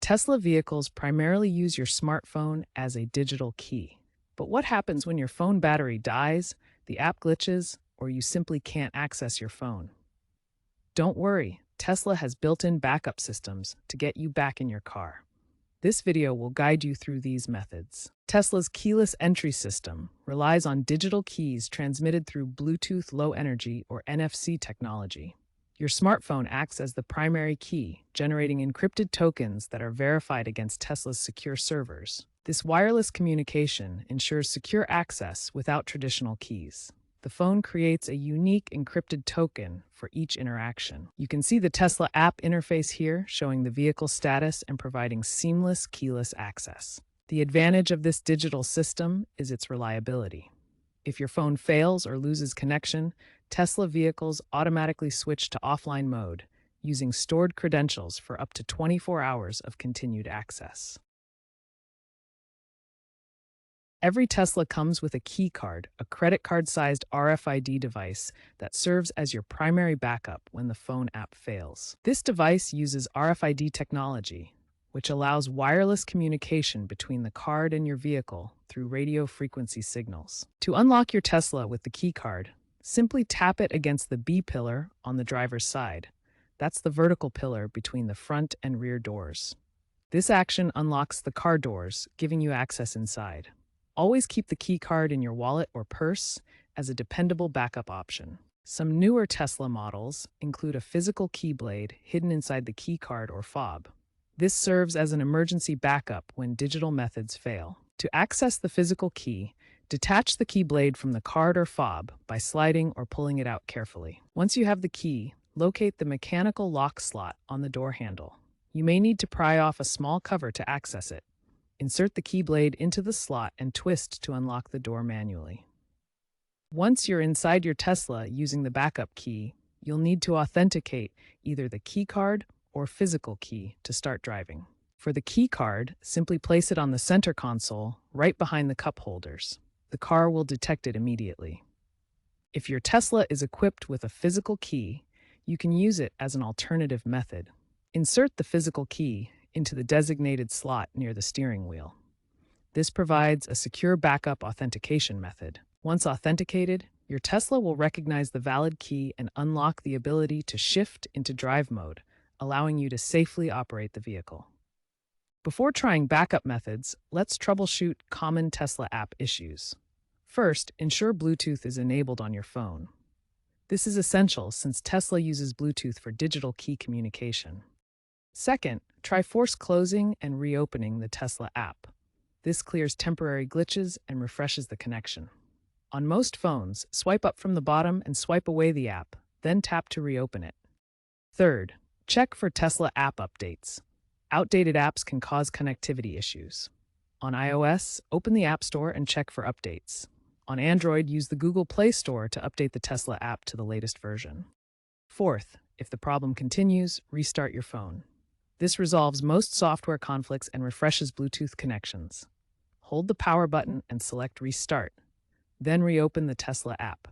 Tesla vehicles primarily use your smartphone as a digital key. But what happens when your phone battery dies, the app glitches, or you simply can't access your phone? Don't worry, Tesla has built-in backup systems to get you back in your car. This video will guide you through these methods. Tesla's keyless entry system relies on digital keys transmitted through Bluetooth Low Energy or NFC technology. Your smartphone acts as the primary key, generating encrypted tokens that are verified against Tesla's secure servers. This wireless communication ensures secure access without traditional keys. The phone creates a unique encrypted token for each interaction. You can see the Tesla app interface here, showing the vehicle status and providing seamless keyless access. The advantage of this digital system is its reliability. If your phone fails or loses connection, Tesla vehicles automatically switch to offline mode, using stored credentials for up to 24 hours of continued access. Every Tesla comes with a key card, a credit card-sized RFID device that serves as your primary backup when the phone app fails. This device uses RFID technology, which allows wireless communication between the card and your vehicle through radio frequency signals. To unlock your Tesla with the key card, simply tap it against the B pillar on the driver's side. That's the vertical pillar between the front and rear doors. This action unlocks the car doors, giving you access inside. Always keep the key card in your wallet or purse as a dependable backup option. Some newer Tesla models include a physical key blade hidden inside the key card or fob. This serves as an emergency backup when digital methods fail. To access the physical key, detach the key blade from the card or fob by sliding or pulling it out carefully. Once you have the key, locate the mechanical lock slot on the door handle. You may need to pry off a small cover to access it. Insert the key blade into the slot and twist to unlock the door manually. Once you're inside your Tesla using the backup key, you'll need to authenticate either the key card or physical key to start driving. For the key card, simply place it on the center console right behind the cup holders. The car will detect it immediately. If your Tesla is equipped with a physical key, you can use it as an alternative method. Insert the physical key into the designated slot near the steering wheel. This provides a secure backup authentication method. Once authenticated, your Tesla will recognize the valid key and unlock the ability to shift into drive mode, allowing you to safely operate the vehicle. Before trying backup methods, let's troubleshoot common Tesla app issues. First, ensure Bluetooth is enabled on your phone. This is essential since Tesla uses Bluetooth for digital key communication. Second, try force closing and reopening the Tesla app. This clears temporary glitches and refreshes the connection. On most phones, swipe up from the bottom and swipe away the app, then tap to reopen it. Third, check for Tesla app updates. Outdated apps can cause connectivity issues. On iOS, open the App Store and check for updates. On Android, use the Google Play Store to update the Tesla app to the latest version. Fourth, if the problem continues, restart your phone. This resolves most software conflicts and refreshes Bluetooth connections. Hold the power button and select Restart. Then reopen the Tesla app.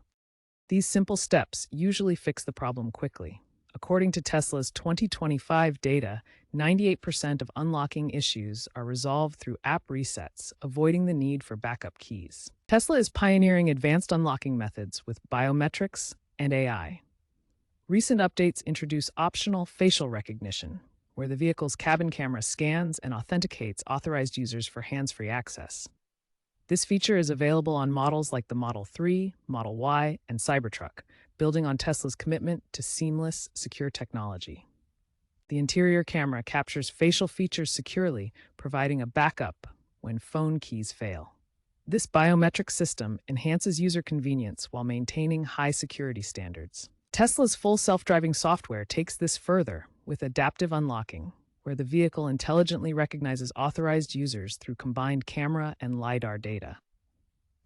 These simple steps usually fix the problem quickly. According to Tesla's 2025 data, 98% of unlocking issues are resolved through app resets, avoiding the need for backup keys. Tesla is pioneering advanced unlocking methods with biometrics and AI. Recent updates introduce optional facial recognition, where the vehicle's cabin camera scans and authenticates authorized users for hands-free access. This feature is available on models like the Model 3, Model Y, and Cybertruck, building on Tesla's commitment to seamless, secure technology. The interior camera captures facial features securely, providing a backup when phone keys fail. This biometric system enhances user convenience while maintaining high security standards. Tesla's full self-driving software takes this further with adaptive unlocking, where the vehicle intelligently recognizes authorized users through combined camera and LiDAR data.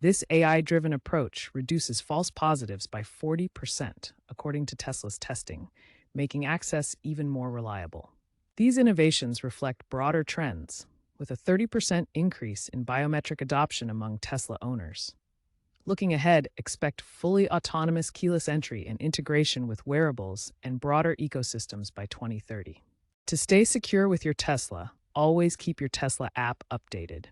This AI-driven approach reduces false positives by 40%, according to Tesla's testing, making access even more reliable. These innovations reflect broader trends, with a 30% increase in biometric adoption among Tesla owners. Looking ahead, expect fully autonomous keyless entry and integration with wearables and broader ecosystems by 2030. To stay secure with your Tesla, always keep your Tesla app updated.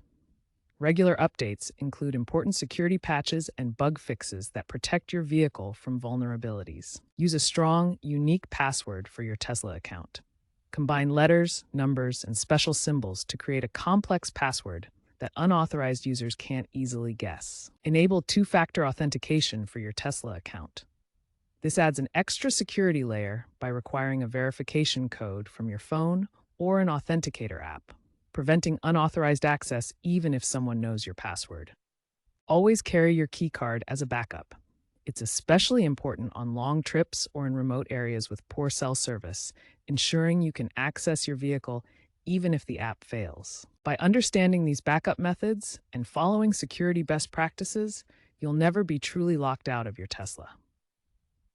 Regular updates include important security patches and bug fixes that protect your vehicle from vulnerabilities. Use a strong, unique password for your Tesla account. Combine letters, numbers, and special symbols to create a complex password that unauthorized users can't easily guess. Enable two-factor authentication for your Tesla account. This adds an extra security layer by requiring a verification code from your phone or an authenticator app, preventing unauthorized access even if someone knows your password. Always carry your keycard as a backup. It's especially important on long trips or in remote areas with poor cell service, ensuring you can access your vehicle even if the app fails. By understanding these backup methods and following security best practices, you'll never be truly locked out of your Tesla.